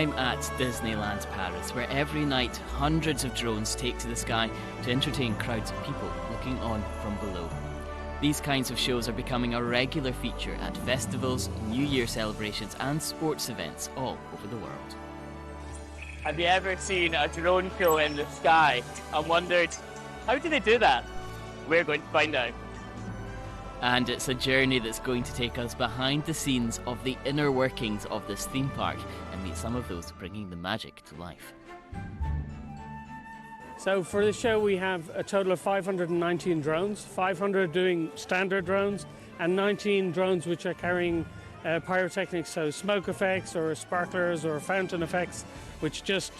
I'm at Disneyland Paris, where every night hundreds of drones take to the sky to entertain crowds of people looking on from below. These kinds of shows are becoming a regular feature at festivals, New Year celebrations and sports events all over the world. Have you ever seen a drone show in the sky and wondered, how do they do that? We're going to find out. And it's a journey that's going to take us behind the scenes of the inner workings of this theme park and meet some of those bringing the magic to life. So for the show we have a total of 519 drones, 500 doing standard drones and 19 drones which are carrying pyrotechnics, so smoke effects or sparklers or fountain effects, which just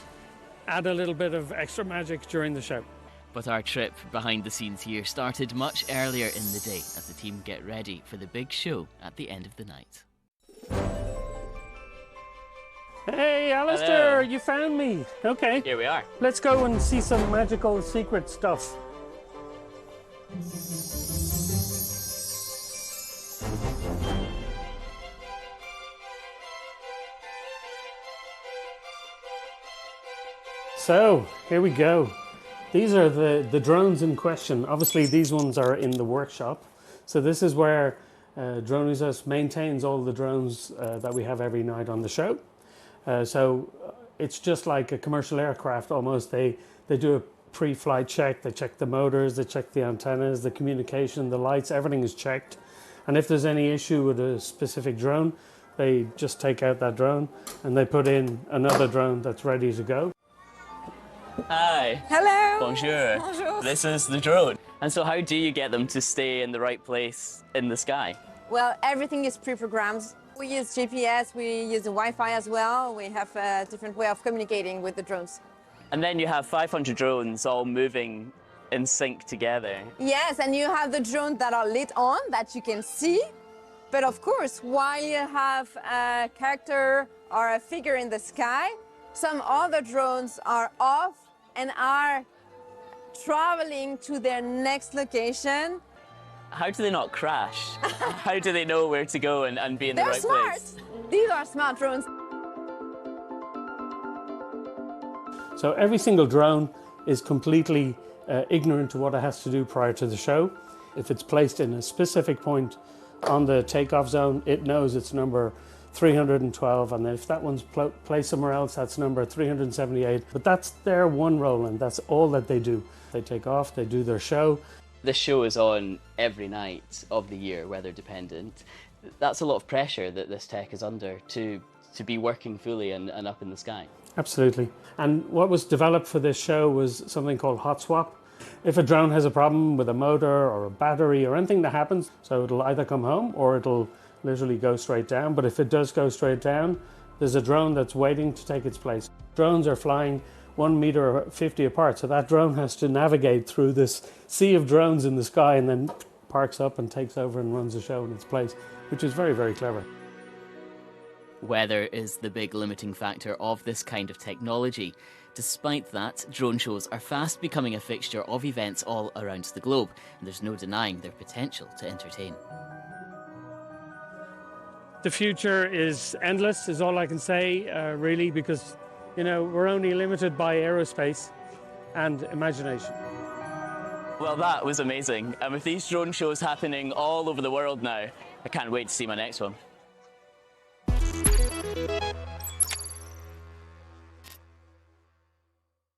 add a little bit of extra magic during the show. But our trip behind the scenes here started much earlier in the day as the team get ready for the big show at the end of the night. Hey, Alistair, you found me. Okay. Here we are. Let's go and see some magical secret stuff. So, here we go. These are the drones in question. Obviously, these ones are in the workshop. So this is where Droneisos maintains all the drones that we have every night on the show. So it's just like a commercial aircraft almost. They do a pre-flight check. They check the motors, they check the antennas, the communication, the lights, everything is checked. And if there's any issue with a specific drone, they just take out that drone and they put in another drone that's ready to go. Hi. Hello. Bonjour. Bonjour. This is the drone. And so how do you get them to stay in the right place in the sky? Well, everything is pre-programmed. We use GPS, we use the Wi-Fi as well. We have a different way of communicating with the drones. And then you have 500 drones all moving in sync together. Yes, and you have the drones that are lit on that you can see. But of course, while you have a character or a figure in the sky, some other drones are off and are traveling to their next location. How do they not crash? How do they know where to go and be in the right smart. place? These are smart drones. So every single drone is completely ignorant to what it has to do prior to the show. If it's placed in a specific point on the takeoff zone, it knows it's number 312, and then if that one's placed somewhere else, that's number 378. But that's their one role, and that's all that they do. They take off, they do their show. This show is on every night of the year, weather dependent. That's a lot of pressure that this tech is under to be working fully and up in the sky. Absolutely. And what was developed for this show was something called Hot Swap. If a drone has a problem with a motor or a battery or anything that happens, so it'll either come home or it'll literally go straight down. But if it does go straight down, there's a drone that's waiting to take its place. Drones are flying 1 meter or 50 apart, so that drone has to navigate through this sea of drones in the sky and then parks up and takes over and runs the show in its place, which is very, very clever. Weather is the big limiting factor of this kind of technology. Despite that, drone shows are fast becoming a fixture of events all around the globe, and there's no denying their potential to entertain. The future is endless, is all I can say, really, because, you know, we're only limited by aerospace and imagination. Well, that was amazing. And with these drone shows happening all over the world now, I can't wait to see my next one.